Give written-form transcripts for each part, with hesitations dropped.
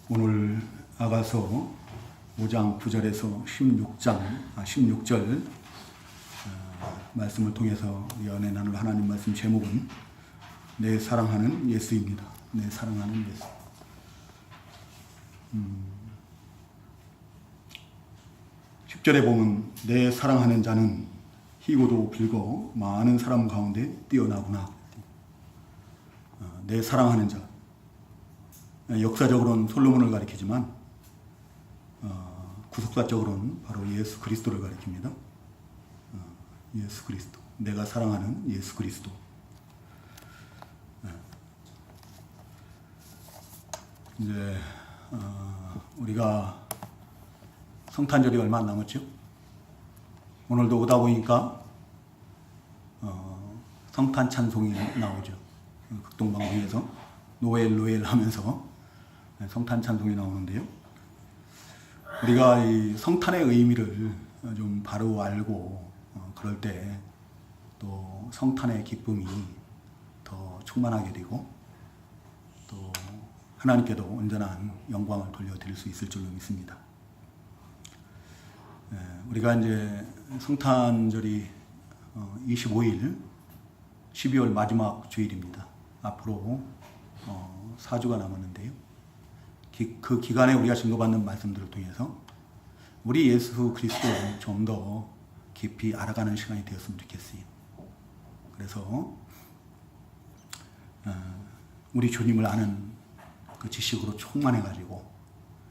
오늘 아가서 5장 9절에서 16절 말씀을 통해서 우리 은혜 나눌 하나님 말씀 제목은 내 사랑하는 예수입니다. 내 사랑하는 예수. 10절에 보면 내 사랑하는 자는 희고도 빌고 많은 사람 가운데 뛰어나구나. 내 사랑하는 자. 역사적으로는 솔로몬을 가리키지만 구속사적으로는 바로 예수 그리스도를 가리킵니다. 예수 그리스도. 내가 사랑하는 예수 그리스도. 이제 우리가 성탄절이 얼마 안 남았죠? 오늘도 오다 보니까 성탄 찬송이 나오죠. 극동방송에서 노엘 하면서 성탄 찬송이 나오는데요. 우리가 이 성탄의 의미를 좀 바로 알고 그럴 때 또 성탄의 기쁨이 더 충만하게 되고 또 하나님께도 온전한 영광을 돌려드릴 수 있을 줄로 믿습니다. 우리가 이제 성탄절이 25일 12월 마지막 주일입니다. 앞으로 4주가 남았는데요. 그 기간에 우리가 증거받는 말씀들을 통해서 우리 예수 그리스도를 좀 더 깊이 알아가는 시간이 되었으면 좋겠어요. 그래서 우리 주님을 아는 그 지식으로 충만해가지고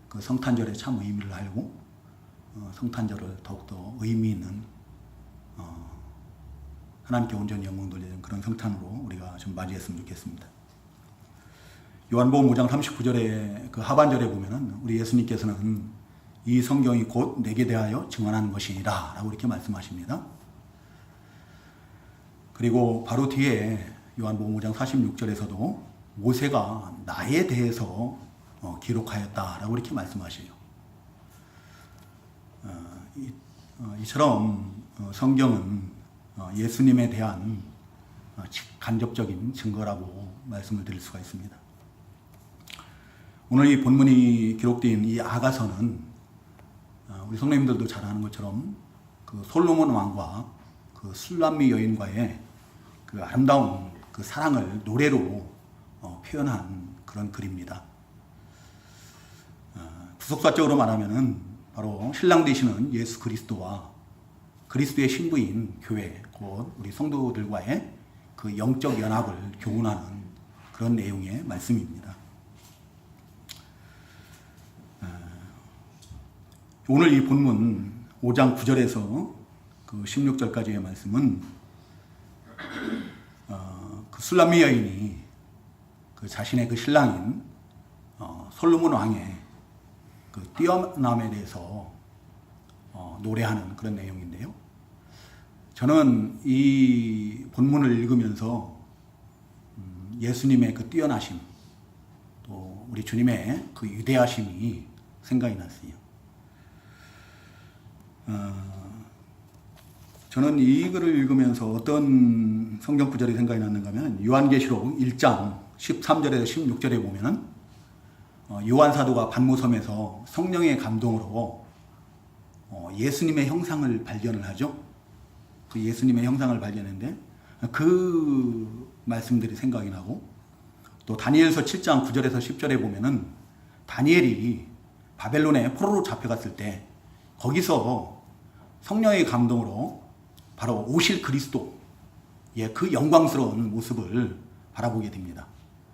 그 성탄절의 참 의미를 알고 성탄절을 더욱더 의미 있는 하나님께 온전히 영광 돌리는 그런 성탄으로 우리가 좀 맞이했으면 좋겠습니다. 요한복음 5장 39절의 그 하반절에 보면은 우리 예수님께서는 이 성경이 곧 내게 대하여 증언한 것이니라 라고 이렇게 말씀하십니다. 그리고 바로 뒤에 요한복음 5장 46절에서도 모세가 나에 대해서 기록하였다라고 이렇게 말씀하셔요. 이처럼 성경은 예수님에 대한 간접적인 증거라고 말씀을 드릴 수가 있습니다. 오늘 이 본문이 기록된 이 아가서는 우리 성도님들도 잘 아는 것처럼 그 솔로몬 왕과 그 술람미 여인과의 그 아름다운 그 사랑을 노래로 표현한 그런 글입니다. 구속사적으로 말하면은 바로 신랑 되시는 예수 그리스도와 그리스도의 신부인 교회, 곧 우리 성도들과의 그 영적 연합을 교훈하는 그런 내용의 말씀입니다. 오늘 이 본문 5장 9절에서 그 16절까지의 말씀은 그 술람미 여인이 그 자신의 그 신랑인 솔로몬 왕의 그 뛰어남에 대해서 노래하는 그런 내용인데요. 저는 이 본문을 읽으면서 예수님의 그 뛰어나심, 또 우리 주님의 그 위대하심이 생각이 났어요. 저는 이 글을 읽으면서 어떤 성경 구절이 생각이 났는가 하면 요한계시록 1장 13절에서 16절에 보면은 요한 사도가 반모섬에서 성령의 감동으로 예수님의 형상을 발견을 하죠. 그 예수님의 형상을 발견했는데 그 말씀들이 생각이 나고, 또 다니엘서 7장 9절에서 10절에 보면은 다니엘이 바벨론에 포로로 잡혀갔을 때 거기서 성령의 감동으로 바로 오실 그리스도, 그 영광스러운 모습을 바라보게 됩니다.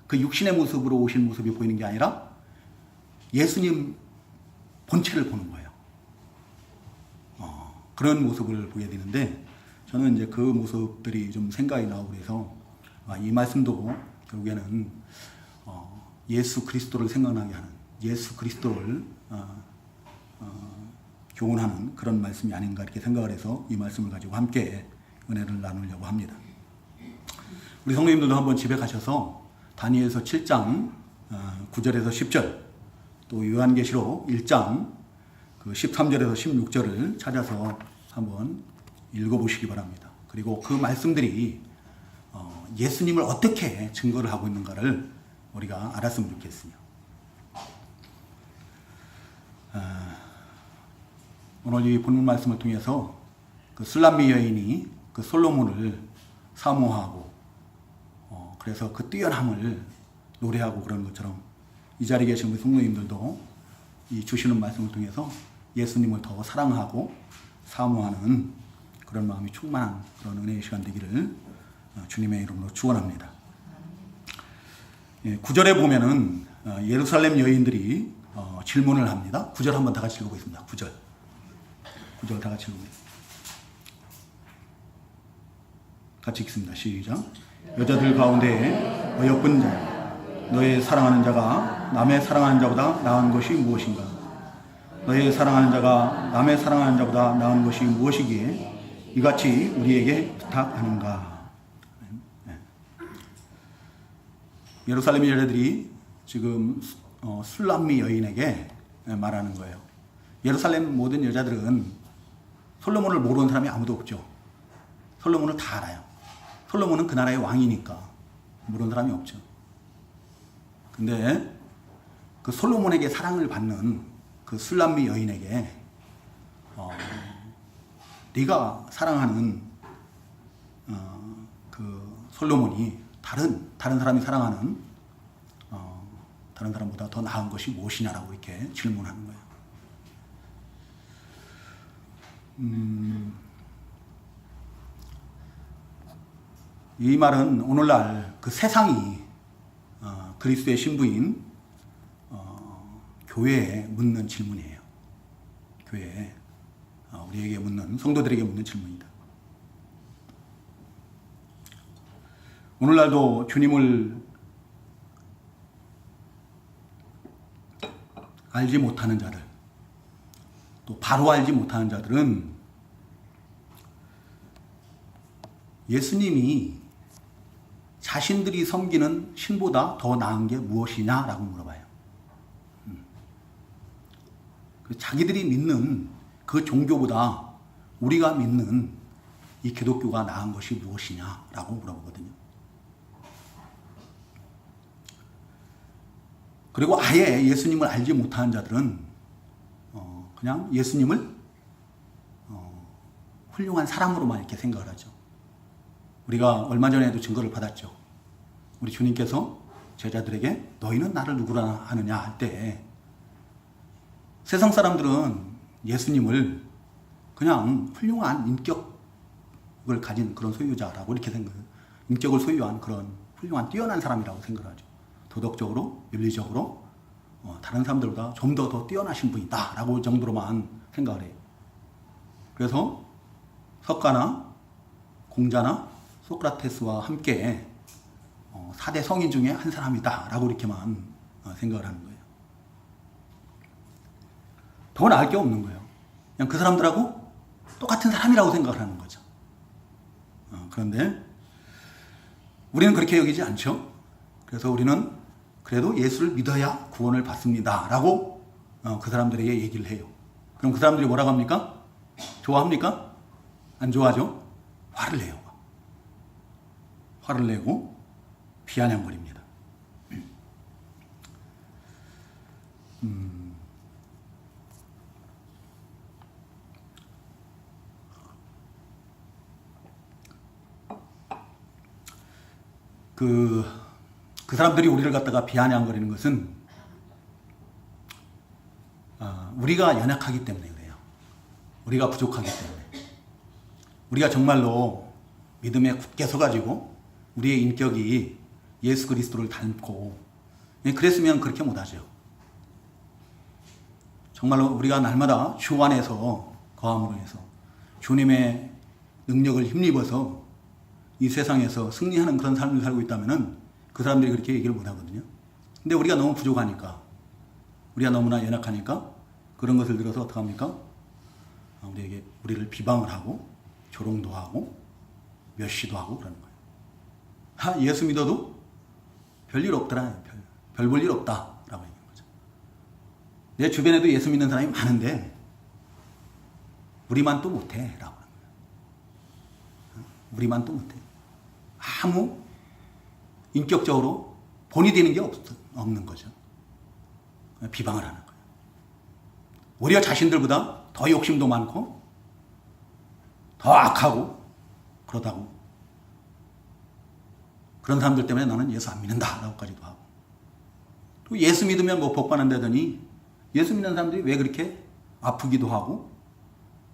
그 육신의 모습으로 오신 모습이 보이는 게 아니라 예수님 본체를 보는 거예요. 그런 모습을 보게 되는데, 저는 이제 그 모습들이 좀 생각이 나고 그래서 이 말씀도 결국에는 예수 그리스도를 생각나게 하는, 예수 그리스도를 교훈하는 그런 말씀이 아닌가 이렇게 생각을 해서 이 말씀을 가지고 함께 은혜를 나누려고 합니다. 우리 성도님들도 한번 집에 가셔서 다니엘서 7장 9절에서 10절, 또 요한계시록 1장 그 13절에서 16절을 찾아서 한번 읽어보시기 바랍니다. 그리고 그 말씀들이 예수님을 어떻게 증거를 하고 있는가를 우리가 알았으면 좋겠어요. 오늘 이 본문 말씀을 통해서 그 술람미 여인이 그 솔로몬을 사모하고 그래서 그 뛰어남을 노래하고 그런 것처럼 이 자리에 계신 우리 성도님들도 이 주시는 말씀을 통해서 예수님을 더 사랑하고 사모하는 그런 마음이 충만한 그런 은혜의 시간 되기를 주님의 이름으로 축원합니다. 9절에 보면은 예루살렘 여인들이 질문을 합니다. 9절 한번 다 같이 읽어보겠습니다. 9절 다 같이 읽어보겠습니다. 같이 읽습니다. 시작. 여자들 가운데 어여쁜 자, 너의 사랑하는 자가 남의 사랑하는 자보다 나은 것이 무엇인가? 너의 사랑하는 자가 남의 사랑하는 자보다 나은 것이 무엇이기에 이같이 우리에게 부탁하는가? 예루살렘 여자들이 지금 술람미 여인에게 말하는 거예요. 예루살렘 모든 여자들은 솔로몬을 모르는 사람이 아무도 없죠. 솔로몬을 다 알아요. 솔로몬은 그 나라의 왕이니까 모르는 사람이 없죠. 근데 그 솔로몬에게 사랑을 받는 그 술람미 여인에게 네가 사랑하는 그 솔로몬이 다른 사람이 사랑하는 다른 사람보다 더 나은 것이 무엇이냐라고 이렇게 질문하는 거예요. 이 말은 오늘날 그 세상이 그리스도의 신부인 교회에 묻는 질문이에요. 교회에 우리에게 묻는, 성도들에게 묻는 질문이다. 오늘날도 주님을 알지 못하는 자들, 또 바로 알지 못하는 자들은 예수님이 자신들이 섬기는 신보다 더 나은 게 무엇이냐라고 물어봐요. 자기들이 믿는 그 종교보다 우리가 믿는 이 기독교가 나은 것이 무엇이냐라고 물어보거든요. 그리고 아예 예수님을 알지 못하는 자들은 그냥 예수님을 훌륭한 사람으로만 이렇게 생각을 하죠. 우리가 얼마 전에도 증거를 받았죠. 우리 주님께서 제자들에게 너희는 나를 누구라 하느냐 할 때 세상 사람들은 예수님을 그냥 훌륭한 인격을 가진 그런 소유자라고 이렇게 생각해요. 인격을 소유한 그런 훌륭한 뛰어난 사람이라고 생각하죠. 도덕적으로, 윤리적으로 다른 사람들보다 좀 더 뛰어나신 분이다 라고 정도로만 생각을 해요. 그래서 석가나 공자나 소크라테스와 함께 4대 성인 중에 한 사람이다 라고 이렇게만 생각을 하는 거예요. 더 나을 게 없는 거예요. 그냥 그 사람들하고 똑같은 사람이라고 생각을 하는 거죠. 그런데 우리는 그렇게 여기지 않죠. 그래서 우리는 그래도 예수를 믿어야 구원을 받습니다 라고 그 사람들에게 얘기를 해요. 그럼 그 사람들이 뭐라고 합니까? 좋아합니까? 안 좋아하죠? 화를 내요. 화를 내고 비아냥거립니다. 그 사람들이 우리를 갖다가 비아냥거리는 것은 우리가 연약하기 때문에 그래요. 우리가 부족하기 때문에. 우리가 정말로 믿음에 굳게 서가지고 우리의 인격이 예수 그리스도를 닮고 그랬으면 그렇게 못하죠. 정말로 우리가 날마다 주 안에서 거함으로 해서 주님의 능력을 힘입어서 이 세상에서 승리하는 그런 삶을 살고 있다면 그 사람들이 그렇게 얘기를 못하거든요. 근데 우리가 너무 부족하니까, 우리가 너무나 연약하니까 그런 것을 들어서 어떻게 합니까? 우리를 비방을 하고 조롱도 하고 멸시도 하고 그러는 거예요. 예수 믿어도 별일 없더라. 별 볼 일 없다라고 얘기하는 거죠. 내 주변에도 예수 믿는 사람이 많은데 우리만 또 못해 라고 하는 거예요. 우리만 또 못해. 아무 인격적으로 본이 되는 게 없는 거죠. 비방을 하는 거예요. 오히려 자신들보다 더 욕심도 많고 더 악하고 그러다고 그런 사람들 때문에 나는 예수 안 믿는다 라고까지도 하고 또 예수 믿으면 뭐 복 받는다더니 예수 믿는 사람들이 왜 그렇게 아프기도 하고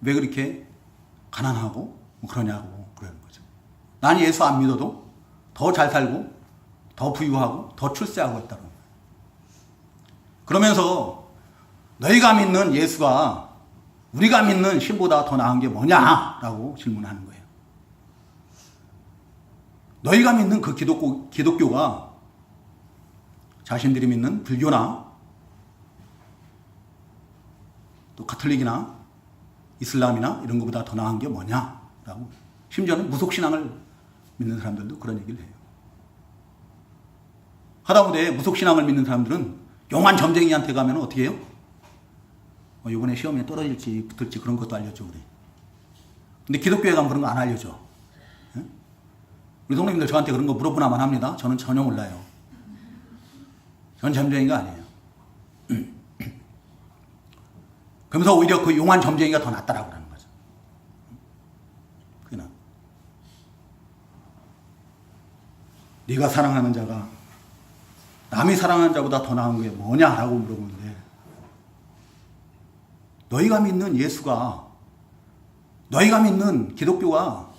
왜 그렇게 가난하고 뭐 그러냐고 그러는 거죠. 난 예수 안 믿어도 더 잘 살고 더 부유하고 더 출세하고 있다고. 그러면서 너희가 믿는 예수가 우리가 믿는 신보다 더 나은 게 뭐냐라고 질문하는 거예요. 너희가 믿는 그 기독교가 자신들이 믿는 불교나 또 가톨릭이나 이슬람이나 이런 것보다 더 나은 게 뭐냐라고. 심지어는 무속신앙을 믿는 사람들도 그런 얘기를 해요. 하다못해 무속신앙을 믿는 사람들은 용한 점쟁이한테 가면 어떻게 해요? 이번에 시험에 떨어질지 붙을지 그런 것도 알려줘 그래. 근데 기독교에 가면 그런 거 안 알려줘. 예? 우리 성도님들 저한테 그런 거 물어보나만 합니다. 저는 전혀 몰라요. 전 점쟁이가 아니에요. 그러면서 오히려 그 용한 점쟁이가 더 낫다라고 하는 거죠. 그게 나. 네가 사랑하는 자가 남이 사랑하는 자보다 더 나은 게 뭐냐라고 물어보는데 너희가 믿는 예수가 너희가 믿는 기독교가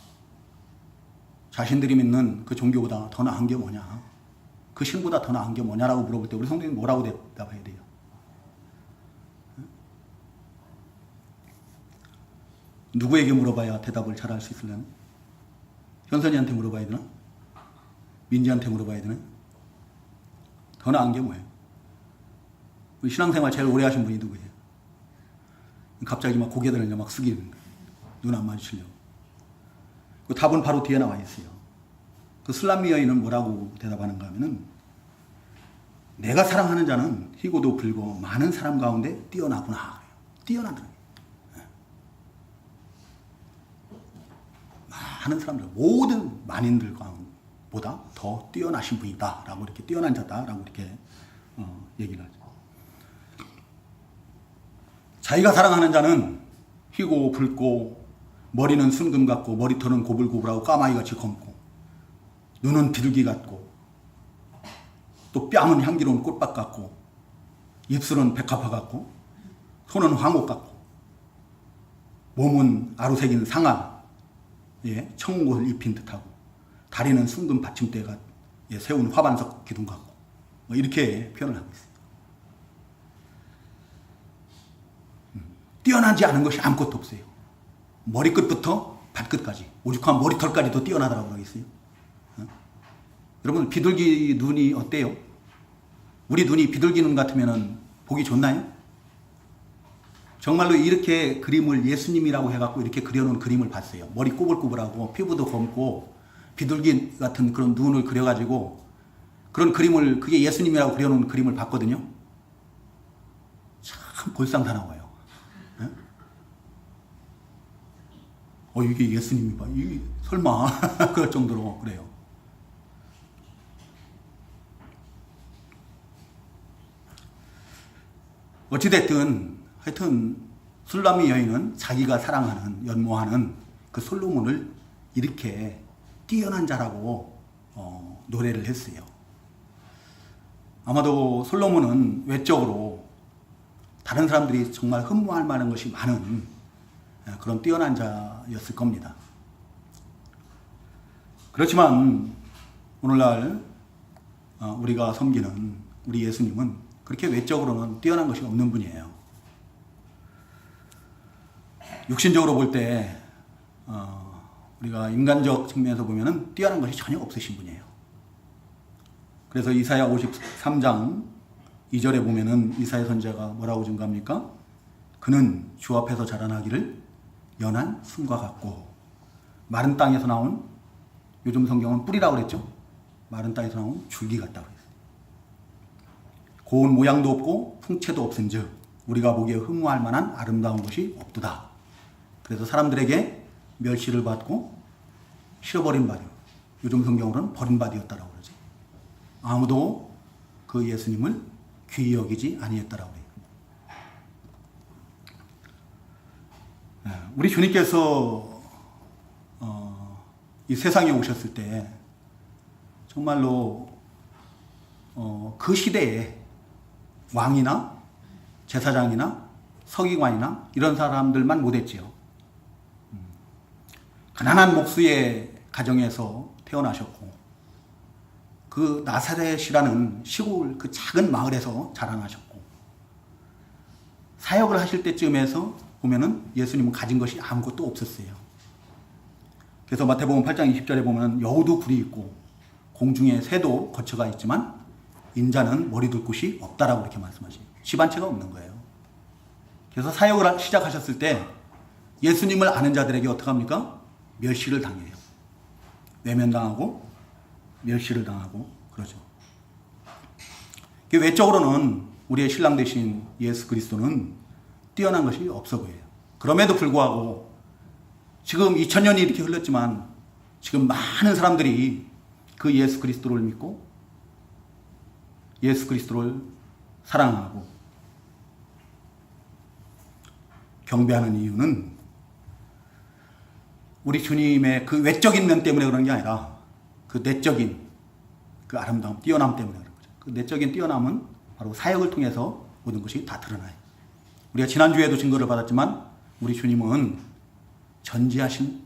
자신들이 믿는 그 종교보다 더 나은 게 뭐냐 그 신보다 더 나은 게 뭐냐라고 물어볼 때 우리 성도님 뭐라고 대답해야 돼요? 누구에게 물어봐야 대답을 잘할 수 있으려나? 현선이한테 물어봐야 되나? 민지한테 물어봐야 되나? 더 나은 게 뭐예요? 신앙생활 제일 오래 하신 분이 누구예요? 갑자기 막 고개들을 막 숙이는 거예요. 눈 안 마주치려고. 그 답은 바로 뒤에 나와 있어요. 그 슬람미 여인은 뭐라고 대답하는가 하면은 내가 사랑하는 자는 희고도 불고 많은 사람 가운데 뛰어나구나. 뛰어나더라. 많은 사람들, 모든 만인들 보다 더 뛰어나신 분이다. 라고 이렇게 뛰어난 자다라고 이렇게 얘기를 하죠. 자기가 사랑하는 자는 희고 붉고 머리는 순금 같고 머리털은 고불고불하고 까마귀같이 검고 눈은 비둘기 같고 또 뺨은 향기로운 꽃밭 같고 입술은 백합화 같고 손은 황옥 같고 몸은 아루색인 상아 청옷을 입힌 듯하고 다리는 순금 받침대가 세운 화반석 기둥 같고 뭐 이렇게 표현을 하고 있어요. 뛰어나지 않은 것이 아무것도 없어요. 머리끝부터 발끝까지 오죽하면 머리털까지도 뛰어나다라고 그러겠어요. 여러분 비둘기 눈이 어때요? 우리 눈이 비둘기 눈 같으면 보기 좋나요? 정말로 이렇게 그림을 예수님이라고 해갖고 이렇게 그려놓은 그림을 봤어요. 머리 꼬불꼬불하고 피부도 검고 비둘기 같은 그런 눈을 그려가지고 그런 그림을 그게 예수님이라고 그려놓은 그림을 봤거든요. 참 볼상사나워요. 이게 예수님이 봐. 이게 설마 그럴 정도로 그래요. 어찌됐든 하여튼 술람미 여인은 자기가 사랑하는 연모하는 그 솔로몬을 이렇게 뛰어난 자라고 노래를 했어요. 아마도 솔로몬은 외적으로 다른 사람들이 정말 흠모할 만한 것이 많은 그런 뛰어난 자였을 겁니다. 그렇지만 오늘날 우리가 섬기는 우리 예수님은 그렇게 외적으로는 뛰어난 것이 없는 분이에요. 육신적으로 볼 때 우리가 인간적 측면에서 보면은 뛰어난 것이 전혀 없으신 분이에요. 그래서 이사야 53장 2절에 보면은 이사야 선지자가 뭐라고 증가합니까? 그는 주 앞에서 자라나기를 연한 순과 같고 마른 땅에서 나온 요즘 성경은 뿌리라고 그랬죠. 마른 땅에서 나온 줄기 같다고 그랬어요. 고운 모양도 없고 풍채도 없은즉 우리가 보기에 흠모할 만한 아름다운 것이 없도다. 그래서 사람들에게 멸시를 받고 실어버린 바디요. 요즘 성경으로는 버림바디였다라고 그러죠. 아무도 그 예수님을 귀히 여기지 아니했다라고 해요. 우리 주님께서 이 세상에 오셨을 때 정말로 그 시대에 왕이나 제사장이나 서기관이나 이런 사람들만 못했지요. 가난한 목수의 가정에서 태어나셨고 그 나사렛이라는 시골 그 작은 마을에서 자라나셨고 사역을 하실 때쯤에서 보면은 예수님은 가진 것이 아무것도 없었어요. 그래서 마태복음 8장 20절에 보면 여우도 굴이 있고 공중에 새도 거처가 있지만 인자는 머리 둘 곳이 없다라고 이렇게 말씀하시죠. 집 한 채가 없는 거예요. 그래서 사역을 시작하셨을 때 예수님을 아는 자들에게 어떻게 합니까? 멸시를 당해요. 외면당하고 멸시를 당하고 그러죠. 외적으로는 우리의 신랑 되신 예수 그리스도는 뛰어난 것이 없어 보여요. 그럼에도 불구하고 지금 2000년이 이렇게 흘렀지만 지금 많은 사람들이 그 예수 그리스도를 믿고 예수 그리스도를 사랑하고 경배하는 이유는 우리 주님의 그 외적인 면 때문에 그런 게 아니라 그 내적인 그 아름다움, 뛰어남 때문에 그런 거죠. 그 내적인 뛰어남은 바로 사역을 통해서 모든 것이 다 드러나요. 우리가 지난주에도 증거를 받았지만 우리 주님은 전지하신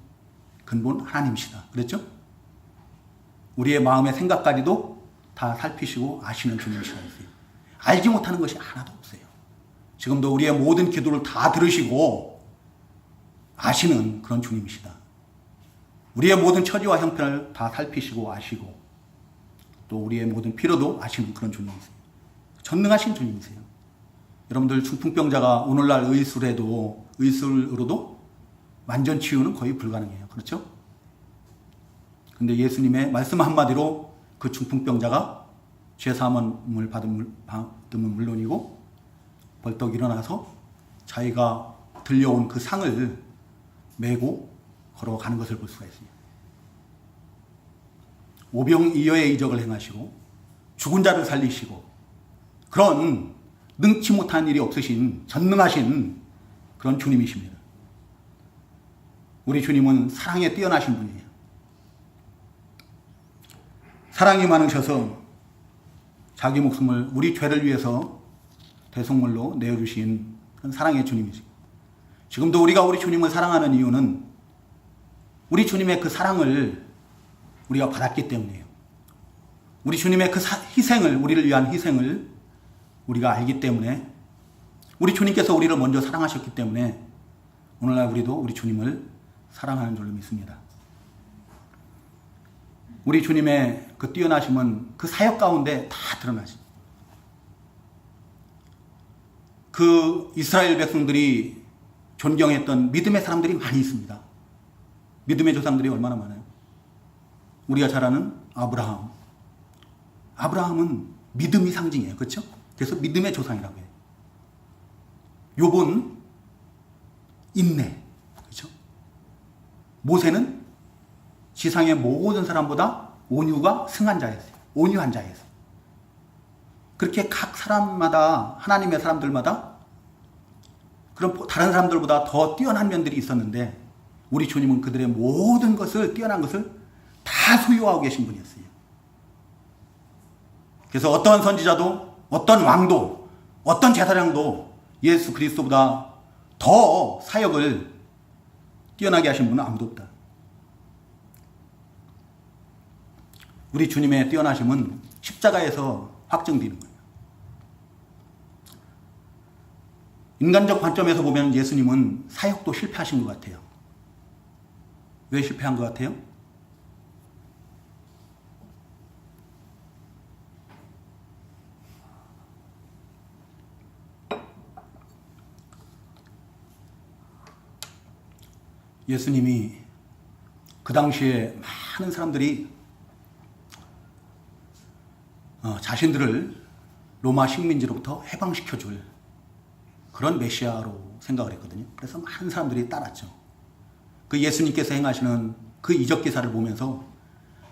근본 하나님이시다. 그랬죠? 우리의 마음의 생각까지도 다 살피시고 아시는 주님이시다. 알지 못하는 것이 하나도 없어요. 지금도 우리의 모든 기도를 다 들으시고 아시는 그런 주님이시다. 우리의 모든 처지와 형편을 다 살피시고 아시고 또 우리의 모든 필요도 아시는 그런 주님이세요. 전능하신 주님이세요. 여러분들 중풍병자가 오늘날 의술으로도 완전 치유는 거의 불가능해요. 그렇죠? 근데 예수님의 말씀 한마디로 그 중풍병자가 죄사함을 받으면 물론이고 벌떡 일어나서 자기가 들려온 그 상을 메고 걸어가는 것을 볼 수가 있습니다. 오병이어의 이적을 행하시고 죽은 자를 살리시고 그런 능치 못한 일이 없으신 전능하신 그런 주님이십니다. 우리 주님은 사랑에 뛰어나신 분이에요. 사랑이 많으셔서 자기 목숨을 우리 죄를 위해서 대속물로 내어주신 그런 사랑의 주님이시고 지금도 우리가 우리 주님을 사랑하는 이유는 우리 주님의 그 사랑을 우리가 받았기 때문이에요. 우리 주님의 그 희생을, 우리를 위한 희생을 우리가 알기 때문에 우리 주님께서 우리를 먼저 사랑하셨기 때문에 오늘날 우리도 우리 주님을 사랑하는 줄로 믿습니다. 우리 주님의 그 뛰어나심은 그 사역 가운데 다 드러나십니다. 그 이스라엘 백성들이 존경했던 믿음의 사람들이 많이 있습니다. 믿음의 조상들이 얼마나 많아요. 우리가 잘 아는 아브라함. 아브라함은 믿음이 상징이에요. 그렇죠? 그래서 믿음의 조상이라고 해요. 욥은 인내. 그렇죠? 모세는 지상의 모든 사람보다 온유가 승한 자였어요. 온유한 자였어요. 그렇게 각 사람마다 하나님의 사람들마다 그런 다른 사람들보다 더 뛰어난 면들이 있었는데 우리 주님은 그들의 모든 것을 뛰어난 것을 다 소유하고 계신 분이었어요. 그래서 어떤 선지자도 어떤 왕도 어떤 제사장도 예수 그리스도보다 더 사역을 뛰어나게 하신 분은 아무도 없다. 우리 주님의 뛰어나심은 십자가에서 확증되는 거예요. 인간적 관점에서 보면 예수님은 사역도 실패하신 것 같아요. 왜 실패한 것 같아요? 예수님이 그 당시에 많은 사람들이 자신들을 로마 식민지로부터 해방시켜줄 그런 메시아로 생각을 했거든요. 그래서 많은 사람들이 따랐죠. 그 예수님께서 행하시는 그 이적 기사를 보면서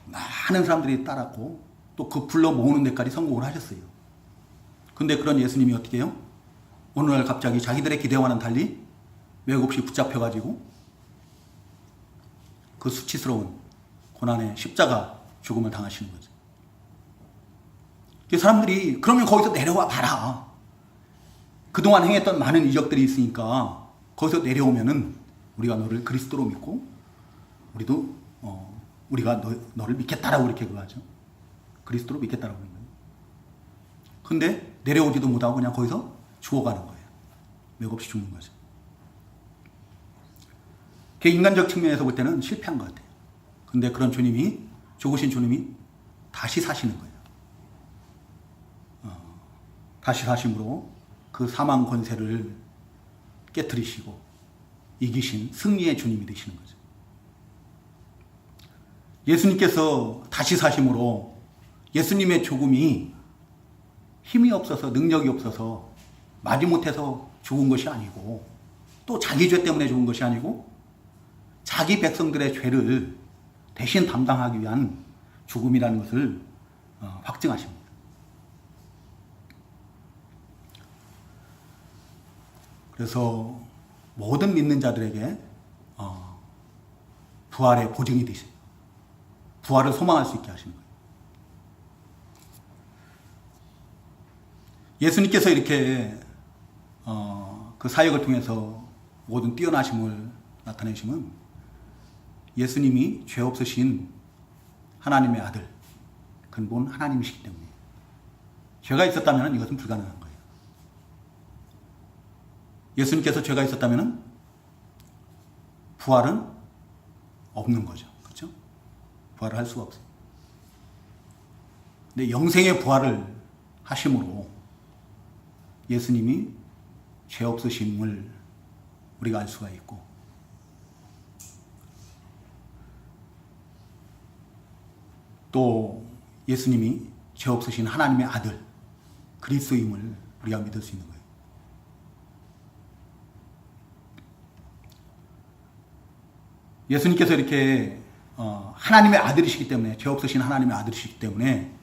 많은 사람들이 따랐고 또 그 불러 모으는 데까지 성공을 하셨어요. 근데 그런 예수님이 어떻게 해요? 오늘날 갑자기 자기들의 기대와는 달리 맥없이 붙잡혀가지고 그 수치스러운 고난의 십자가 죽음을 당하시는 거죠. 사람들이 그러면 거기서 내려와 봐라. 그동안 행했던 많은 이적들이 있으니까 거기서 내려오면은 우리가 너를 그리스도로 믿고 우리가 너를 믿겠다라고 이렇게 그거하죠. 그리스도로 믿겠다라고 하는 거예요. 근데 내려오지도 못하고 그냥 거기서 죽어가는 거예요. 맥없이 죽는 거죠. 인간적 측면에서 볼 때는 실패한 것 같아요. 근데 그런 주님이, 죽으신 주님이 다시 사시는 거예요. 다시 사심으로 그 사망 권세를 깨트리시고 이기신 승리의 주님이 되시는 거죠. 예수님께서 다시 사심으로 예수님의 죽음이 힘이 없어서 능력이 없어서 마지못해서 죽은 것이 아니고 또 자기 죄 때문에 죽은 것이 아니고 자기 백성들의 죄를 대신 담당하기 위한 죽음이라는 것을 확증하십니다. 그래서 모든 믿는 자들에게 부활의 보증이 되시고 부활을 소망할 수 있게 하시는 거예요. 예수님께서 이렇게 그 사역을 통해서 모든 뛰어나심을 나타내시면 예수님이 죄 없으신 하나님의 아들, 근본 하나님이시기 때문에 죄가 있었다면 이것은 불가능한 거예요. 예수님께서 죄가 있었다면 부활은 없는 거죠. 그렇죠? 부활을 할 수가 없어요. 근데 영생의 부활을 하심으로 예수님이 죄 없으심을 우리가 알 수가 있고 또 예수님이 죄 없으신 하나님의 아들 그리스도임을 우리가 믿을 수 있는 거예요. 예수님께서 이렇게 하나님의 아들이시기 때문에 죄 없으신 하나님의 아들이시기 때문에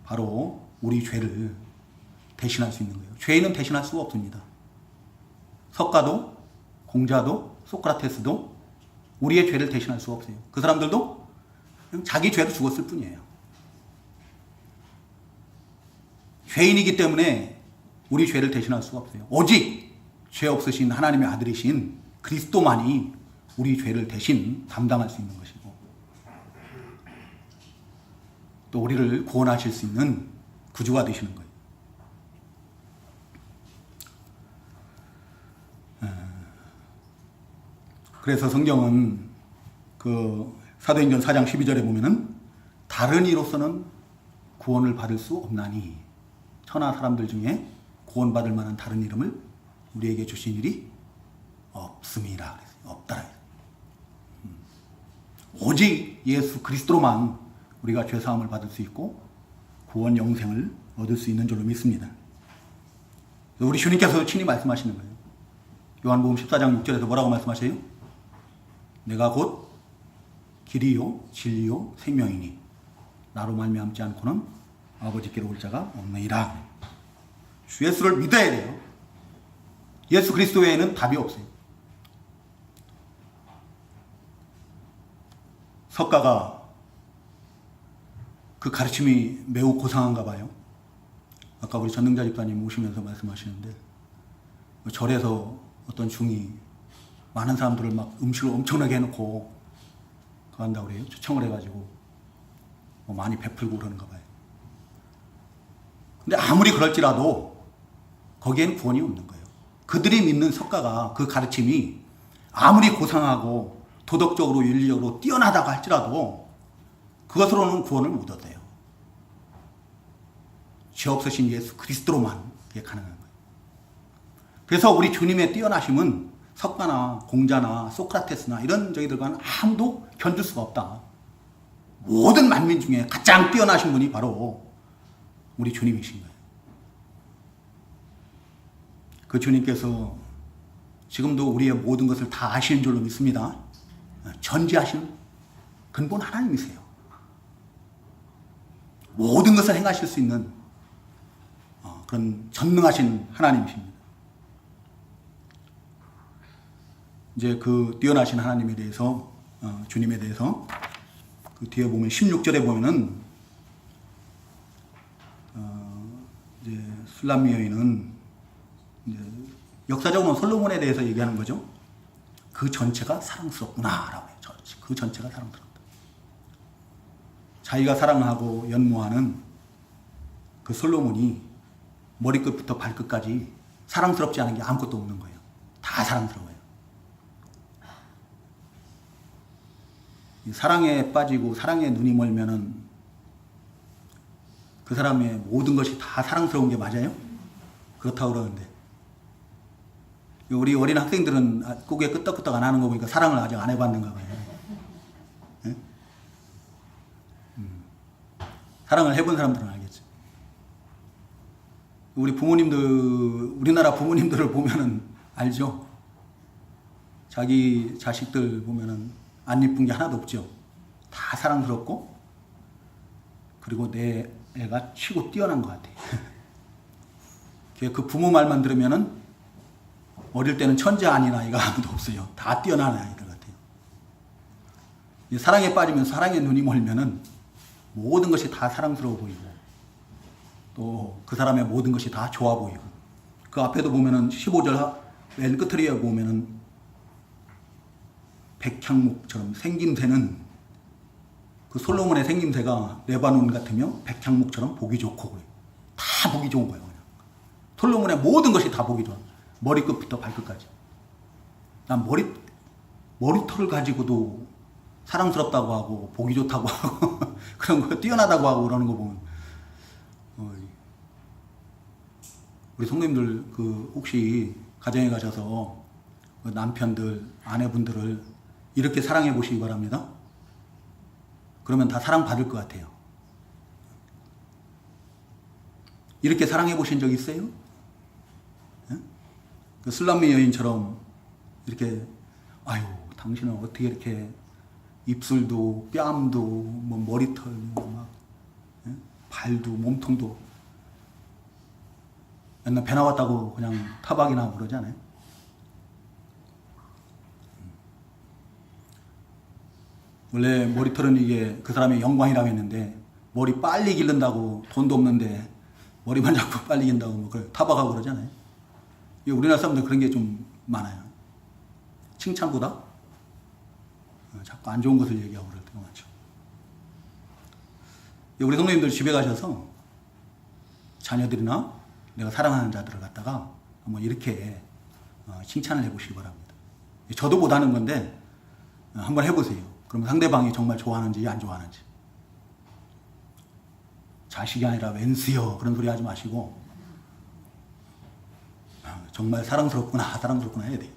바로 우리 죄를 대신할 수 있는 거예요. 죄인은 대신할 수가 없습니다. 석가도 공자도 소크라테스도 우리의 죄를 대신할 수가 없어요. 그 사람들도 그냥 자기 죄로 죽었을 뿐이에요. 죄인이기 때문에 우리 죄를 대신할 수가 없어요. 오직 죄 없으신 하나님의 아들이신 그리스도만이 우리 죄를 대신 담당할 수 있는 것이고 또 우리를 구원하실 수 있는 구주가 되시는 거예요. 그래서 성경은 그 사도행전 4장 12절에 보면은 다른 이로서는 구원을 받을 수 없나니 천하 사람들 중에 구원받을 만한 다른 이름을 우리에게 주신 일이 없음이라 그랬어요. 없다라. 오직 예수 그리스도로만 우리가 죄사함을 받을 수 있고 구원 영생을 얻을 수 있는 줄로 믿습니다. 우리 주님께서 친히 말씀하시는 거예요. 요한복음 14장 6절에서 뭐라고 말씀하세요? 내가 곧 길이요 진리요 생명이니 나로 말미암지 않고는 아버지께로 올 자가 없느니라. 주 예수를 믿어야 돼요. 예수 그리스도 외에는 답이 없어요. 석가가 그 가르침이 매우 고상한가 봐요. 아까 우리 전능자 집사님 오시면서 말씀하시는데 절에서 어떤 중이 많은 사람들을 막 음식을 엄청나게 해놓고 한다고 그래요. 초청을 해가지고 많이 베풀고 그러는가 봐요. 근데 아무리 그럴지라도 거기에는 구원이 없는 거예요. 그들이 믿는 석가가 그 가르침이 아무리 고상하고 도덕적으로 윤리적으로 뛰어나다고 할지라도 그것으로는 구원을 못 얻어요. 죄 없으신 예수 그리스도로만 그게 가능한 거예요. 그래서 우리 주님의 뛰어나심은 석가나 공자나 소크라테스나 이런 저희들과는 아무도 견줄 수가 없다. 모든 만민 중에 가장 뛰어나신 분이 바로 우리 주님이신 거예요. 그 주님께서 지금도 우리의 모든 것을 다 아시는 줄로 믿습니다. 전지하시는 근본 하나님이세요. 모든 것을 행하실 수 있는 그런 전능하신 하나님이십니다. 이제 그 뛰어나신 하나님에 대해서 주님에 대해서 그 뒤에 보면 16절에 보면은 이제 술람미 여인은 이제 역사적으로 솔로몬에 대해서 얘기하는 거죠. 그 전체가 사랑스럽구나라고 해요. 그 전체가 사랑스럽다. 자기가 사랑하고 연모하는 그 솔로몬이 머리끝부터 발끝까지 사랑스럽지 않은 게 아무것도 없는 거예요. 다 사랑스러워요. 사랑에 빠지고 사랑에 눈이 멀면은 그 사람의 모든 것이 다 사랑스러운 게 맞아요? 그렇다고 그러는데 우리 어린 학생들은 고개 끄덕끄덕 안 하는 거 보니까 사랑을 아직 안 해봤는가 봐요. 네? 사랑을 해본 사람들은 알겠죠. 우리 부모님들, 우리나라 부모님들을 보면은 알죠. 자기 자식들 보면은 안 이쁜 게 하나도 없죠. 다 사랑스럽고 그리고 내 애가 치고 뛰어난 것 같아요. 그 부모 말만 들으면은 어릴 때는 천재 아닌 아이가 아무도 없어요. 다 뛰어난 아이들 같아요. 사랑에 빠지면 사랑에 눈이 멀면은 모든 것이 다 사랑스러워 보이고 또 그 사람의 모든 것이 다 좋아 보이고 그 앞에도 보면은 15절 맨 끝에 보면은 백향목처럼 생김새는 그 솔로몬의 생김새가 레바논 같으며 백향목처럼 보기 좋고 그래요. 다 보기 좋은 거예요. 그냥. 솔로몬의 모든 것이 다 보기 좋아. 머리끝부터 발끝까지. 난 머리털을 가지고도 사랑스럽다고 하고 보기 좋다고 하고 그런 거 뛰어나다고 하고 그러는 거 보면 우리 성도님들 그 혹시 가정에 가셔서 그 남편들 아내분들을 이렇게 사랑해 보시기 바랍니다. 그러면 다 사랑받을 것 같아요. 이렇게 사랑해 보신 적 있어요? 그 술람미 여인처럼 이렇게 아유 당신은 어떻게 이렇게 입술도 뺨도 뭐 머리털 막 발도 몸통도 맨날 배 나왔다고 그냥 타박이나 그러지 않아요? 원래 머리털은 이게 그 사람의 영광이라고 했는데 머리 빨리 기른다고 돈도 없는데 머리만 자꾸 빨리 긴다고 뭐 타박하고 그러잖아요. 우리나라 사람들 그런 게 좀 많아요. 칭찬보다 자꾸 안 좋은 것을 얘기하고 그럴 때가 많죠. 우리 성도님들 집에 가셔서 자녀들이나 내가 사랑하는 자들을 갖다가 한번 이렇게 칭찬을 해보시기 바랍니다. 저도 못하는 건데 한번 해보세요. 그러면 상대방이 정말 좋아하는지 안 좋아하는지. 자식이 아니라 웬수요 그런 소리 하지 마시고 정말 사랑스럽구나 사랑스럽구나 해야 돼요.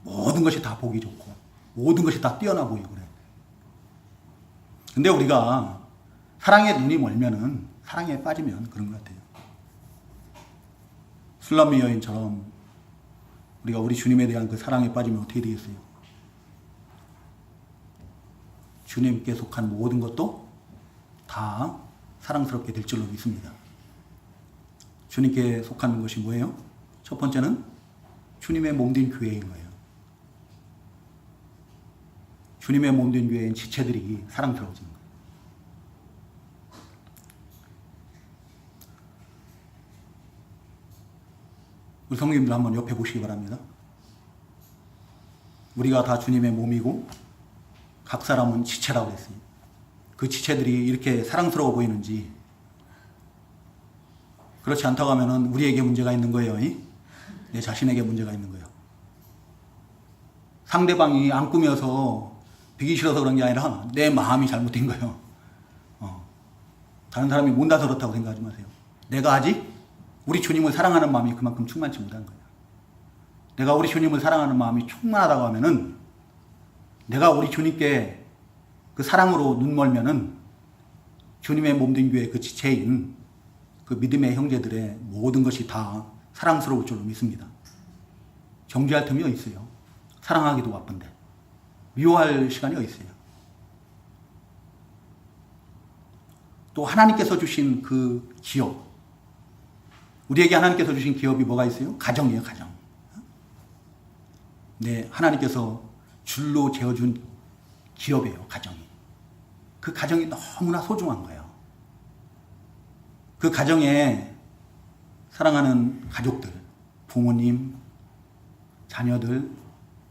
모든 것이 다 보기 좋고 모든 것이 다 뛰어나 보이고 그래. 근데 우리가 사랑에 눈이 멀면은 사랑에 빠지면 그런 것 같아요. 술람미 여인처럼 우리가 우리 주님에 대한 그 사랑에 빠지면 어떻게 되겠어요? 주님께 속한 모든 것도 다 사랑스럽게 될 줄로 믿습니다. 주님께 속한 것이 뭐예요? 첫 번째는 주님의 몸된 교회인 거예요. 주님의 몸된 교회인 지체들이 사랑스러워지는 거예요. 우리 성도님들 한번 옆에 보시기 바랍니다. 우리가 다 주님의 몸이고 각 사람은 지체라고 했어요. 그 지체들이 이렇게 사랑스러워 보이는지 그렇지 않다고 하면 우리에게 문제가 있는 거예요. 내 자신에게 문제가 있는 거예요. 상대방이 안 꾸며서 비기 싫어서 그런 게 아니라 내 마음이 잘못된 거예요. 다른 사람이 못나서 그렇다고 생각하지 마세요. 내가 아직 우리 주님을 사랑하는 마음이 그만큼 충만치 못한 거예요. 내가 우리 주님을 사랑하는 마음이 충만하다고 하면은 내가 우리 주님께 그 사랑으로 눈멀면은 주님의 몸된 교회 그 지체인 그 믿음의 형제들의 모든 것이 다 사랑스러울 줄로 믿습니다. 정죄할 틈이 어디 있어요? 사랑하기도 바쁜데 미워할 시간이 어디 있어요? 또 하나님께서 주신 그 기업, 우리에게 하나님께서 주신 기업이 뭐가 있어요? 가정이에요, 가정. 하나님께서 줄로 재어준 기업이에요, 가정이. 그 가정이 너무나 소중한 거예요. 그 가정에 사랑하는 가족들, 부모님, 자녀들,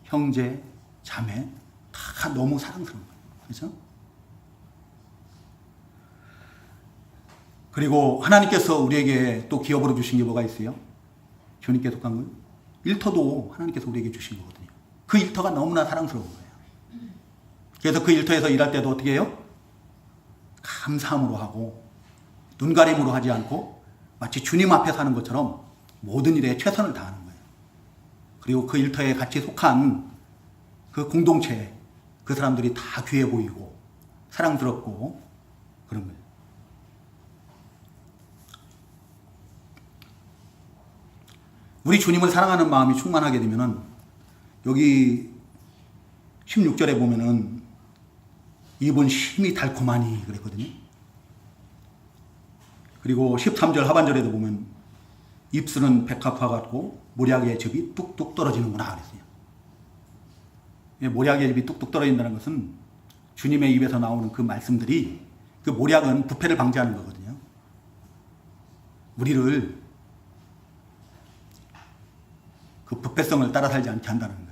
형제, 자매 다 너무 사랑스러운 거예요. 그렇죠? 그리고 하나님께서 우리에게 또 기업으로 주신 게 뭐가 있어요? 주님께 속한 건 일터도 하나님께서 우리에게 주신 거거든요. 그 일터가 너무나 사랑스러운 거예요. 그래서 그 일터에서 일할 때도 어떻게 해요? 감사함으로 하고 눈가림으로 하지 않고 마치 주님 앞에 사는 것처럼 모든 일에 최선을 다하는 거예요. 그리고 그 일터에 같이 속한 그 공동체, 그 사람들이 다 귀해 보이고 사랑스럽고 그런 거예요. 우리 주님을 사랑하는 마음이 충만하게 되면은 여기 16절에 보면은 입은 심히 달콤하니 그랬거든요. 그리고 13절 하반절에도 보면 입술은 백합화 같고 모략의 즙이 뚝뚝 떨어지는구나 그랬어요. 모략의 즙이 뚝뚝 떨어진다는 것은 주님의 입에서 나오는 그 말씀들이, 그 모략은 부패를 방지하는 거거든요. 우리를 그 부패성을 따라 살지 않게 한다는 거예요.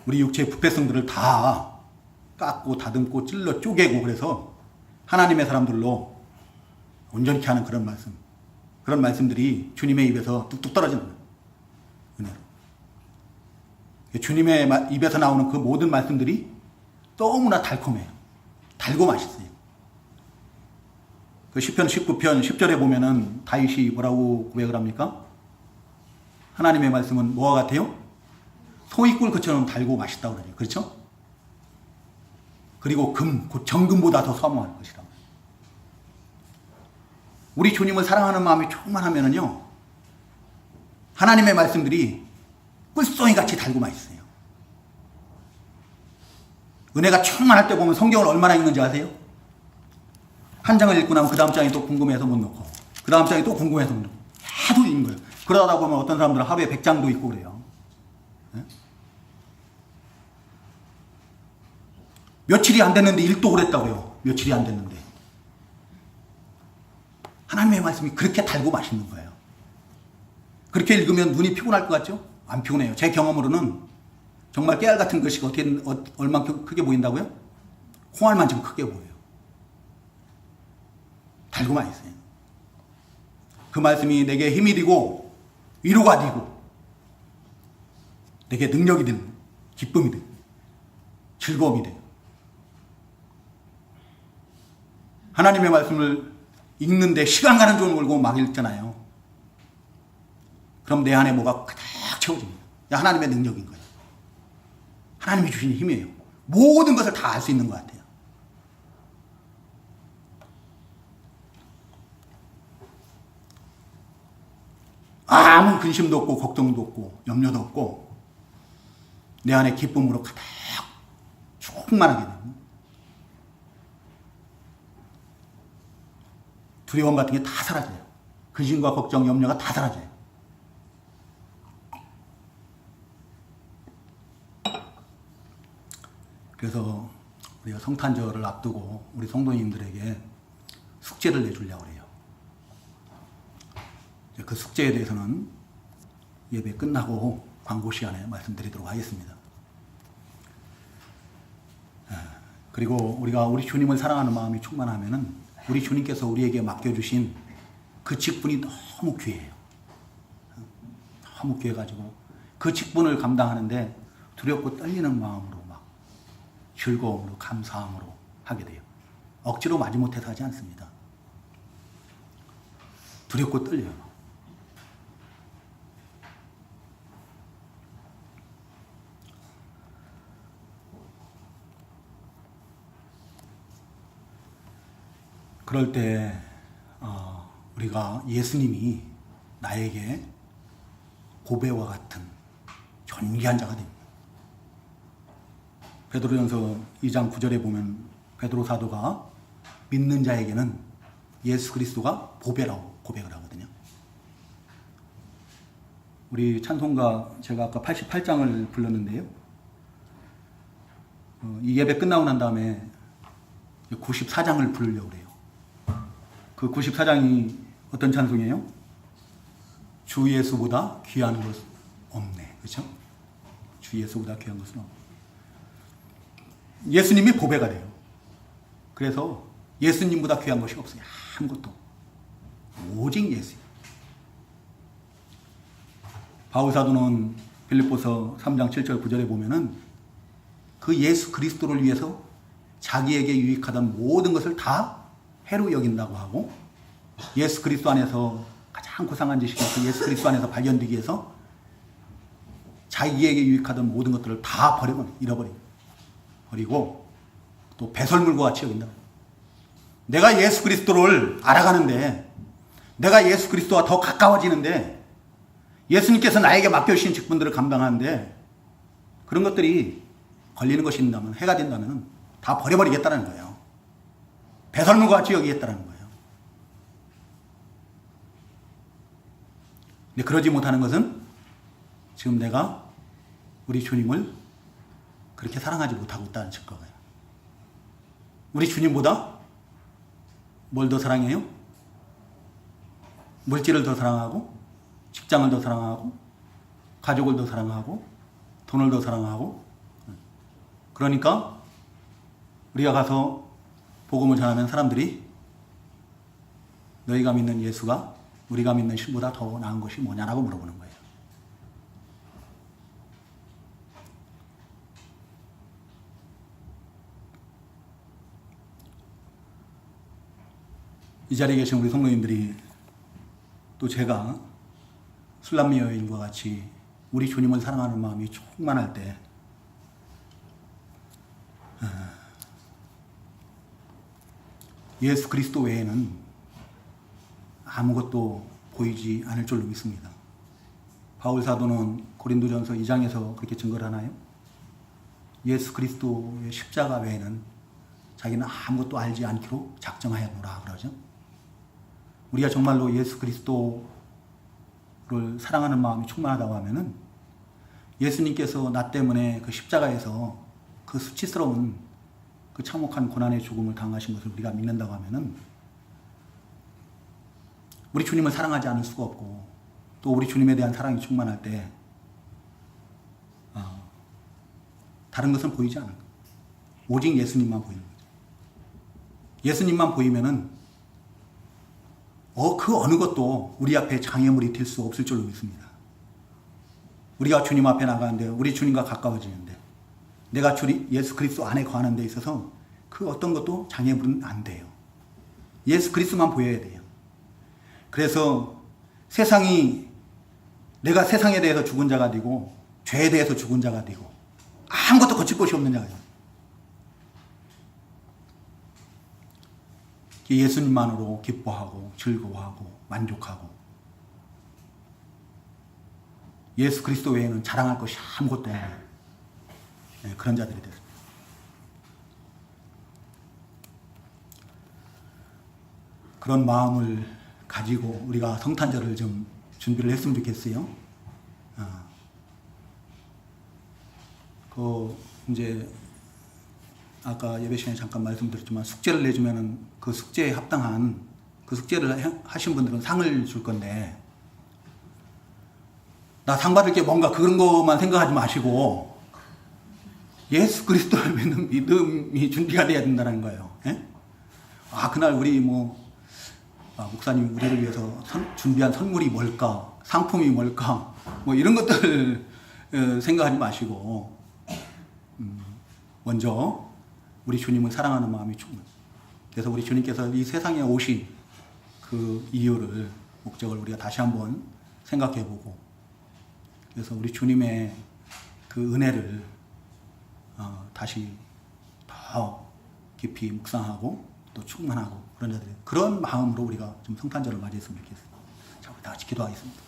우리 육체의 부패성들을 다 깎고 다듬고 찔러 쪼개고 그래서 하나님의 사람들로 온전히 하는 그런 말씀, 그런 말씀들이 주님의 입에서 뚝뚝 떨어지는 거예요. 은혜로. 주님의 입에서 나오는 그 모든 말씀들이 너무나 달콤해요. 달고 맛있어요. 그 시편 19편 10절에 보면은 다윗이 뭐라고 고백을 합니까? 하나님의 말씀은 뭐와 같아요? 소이 꿀 것처럼 달고 맛있다고 그러죠. 그렇죠? 그리고 곧 정금보다 더 사모할 것이다. 우리 주님을 사랑하는 마음이 충만하면은요, 하나님의 말씀들이 꿀송이 같이 달고 맛있어요. 은혜가 충만할 때 보면 성경을 얼마나 읽는지 아세요? 한 장을 읽고 나면 그 다음 장이 또 궁금해서 못 넣고, 그 다음 장이 또 궁금해서 못 넣고, 하도 읽는 거예요. 그러다 보면 어떤 사람들은 하루에 100장도 읽고 그래요. 네? 며칠이 안 됐는데 일독을 했다고요. 며칠이 안 됐는데. 하나님의 말씀이 그렇게 달고 맛있는 거예요. 그렇게 읽으면 눈이 피곤할 것 같죠? 안 피곤해요. 제 경험으로는 정말 깨알 같은 글씨가 어떻게 얼만큼 크게 보인다고요? 콩알만큼 크게 보여요. 달고 맛있어요. 그 말씀이 내게 힘이 되고 위로가 되고 내게 능력이 되는, 기쁨이 되고 즐거움이 돼요. 하나님의 말씀을 읽는데 시간 가는 줄 모르고 막 읽잖아요. 그럼 내 안에 뭐가 가득 채워집니다. 하나님의 능력인 거예요. 하나님이 주신 힘이에요. 모든 것을 다 알 수 있는 것 같아요. 아무 근심도 없고 걱정도 없고 염려도 없고 내 안에 기쁨으로 가득 충만하게 됩니다. 두려움 같은 게 다 사라져요. 근심과 걱정, 염려가 다 사라져요. 그래서 우리가 성탄절을 앞두고 우리 성도님들에게 숙제를 내주려고 해요. 그 숙제에 대해서는 예배 끝나고 광고 시간에 말씀드리도록 하겠습니다. 그리고 우리가 우리 주님을 사랑하는 마음이 충만하면은 우리 주님께서 우리에게 맡겨주신 그 직분이 너무 귀해요. 너무 귀해가지고 그 직분을 감당하는데 두렵고 떨리는 마음으로 막 즐거움으로 감사함으로 하게 돼요. 억지로 마지못해서 하지 않습니다. 두렵고 떨려요. 그럴 때 우리가 예수님이 나에게 고배와 같은 존귀한 자가 됩니다. 베드로전서 2장 9절에 보면 베드로 사도가 믿는 자에게는 예수 그리스도가 보배라고 고백을 하거든요. 우리 찬송가 제가 아까 88장을 불렀는데요. 이 예배 끝나고 난 다음에 94장을 부르려고 그래요. 그 94장이 어떤 찬송이에요? 주 예수보다 귀한 것 없네. 그렇죠? 주 예수보다 귀한 것은 없네. 예수님이 보배가 돼요. 그래서 예수님보다 귀한 것이 없어요. 아무것도. 오직 예수. 바울 사도는 빌립보서 3장 7절 9절에 보면은 그 예수 그리스도를 위해서 자기에게 유익하던 모든 것을 다 해로 여긴다고 하고, 예수 그리스도 안에서 가장 고상한 지식이 그 예수 그리스도 안에서 발견되기 위해서 자기에게 유익하던 모든 것들을 다 잃어버리고 또 배설물과 같이 여긴다. 내가 예수 그리스도를 알아가는데, 내가 예수 그리스도와 더 가까워지는데, 예수님께서 나에게 맡겨주신 직분들을 감당하는데 그런 것들이 걸리는 것이 있다면, 해가 된다면 다 버려버리겠다는 거예요. 배설물과 같이 여기겠다는 거예요. 근데 그러지 못하는 것은 지금 내가 우리 주님을 그렇게 사랑하지 못하고 있다는 증거예요. 우리 주님보다 뭘 더 사랑해요? 물질을 더 사랑하고, 직장을 더 사랑하고, 가족을 더 사랑하고, 돈을 더 사랑하고. 그러니까 우리가 가서 복음을 전하면 사람들이 너희가 믿는 예수가 우리가 믿는 신보다 더 나은 것이 뭐냐라고 물어보는 거예요. 이 자리에 계신 우리 성도님들이 또 제가 술람미 여인과 같이 우리 주님을 사랑하는 마음이 충만할 때 예수 그리스도 외에는 아무것도 보이지 않을 줄로 믿습니다. 바울 사도는 고린도전서 2장에서 그렇게 증거를 하나요? 예수 그리스도의 십자가 외에는 자기는 아무것도 알지 않기로 작정하였노라 그러죠. 우리가 정말로 예수 그리스도를 사랑하는 마음이 충만하다고 하면은 예수님께서 나 때문에 그 십자가에서 그 수치스러운 그 참혹한 고난의 죽음을 당하신 것을 우리가 믿는다고 하면은 우리 주님을 사랑하지 않을 수가 없고, 또 우리 주님에 대한 사랑이 충만할 때 다른 것은 보이지 않은 거예요. 오직 예수님만 보이는 거죠. 예수님만 보이면은 그 어느 것도 우리 앞에 장애물이 될 수 없을 줄로 믿습니다. 우리가 주님 앞에 나가는데, 우리 주님과 가까워지는데, 내가 예수 그리스도 안에 거하는 데 있어서 그 어떤 것도 장애물은 안 돼요. 예수 그리스도만 보여야 돼요. 그래서 내가 세상에 대해서 죽은 자가 되고, 죄에 대해서 죽은 자가 되고, 아무것도 거칠 것이 없는 자가 돼요. 예수님만으로 기뻐하고 즐거워하고 만족하고, 예수 그리스도 외에는 자랑할 것이 아무것도 없는 그런 자들이 됐습니다. 그런 마음을 가지고 우리가 성탄절을 좀 준비를 했으면 좋겠어요. 이제 아까 예배 시간에 잠깐 말씀드렸지만, 숙제를 내주면은 그 숙제에 합당한 그 숙제를 하신 분들은 상을 줄 건데, 나 상 받을 게 뭔가 그런 것만 생각하지 마시고 예수 그리스도를 믿는 믿음이 준비가 돼야 된다는 거예요. 그날 우리 목사님이 우리를 위해서 준비한 선물이 뭘까, 상품이 뭘까, 이런 것들 생각하지 마시고 먼저 우리 주님을 사랑하는 마음이 충분. 그래서 우리 주님께서 이 세상에 오신 그 이유를, 목적을 우리가 다시 한번 생각해보고, 그래서 우리 주님의 그 은혜를 다시 더 깊이 묵상하고 또 충만하고, 그런 마음으로 우리가 좀 성탄절을 맞이했으면 좋겠습니다. 자, 우리 다 같이 기도하겠습니다.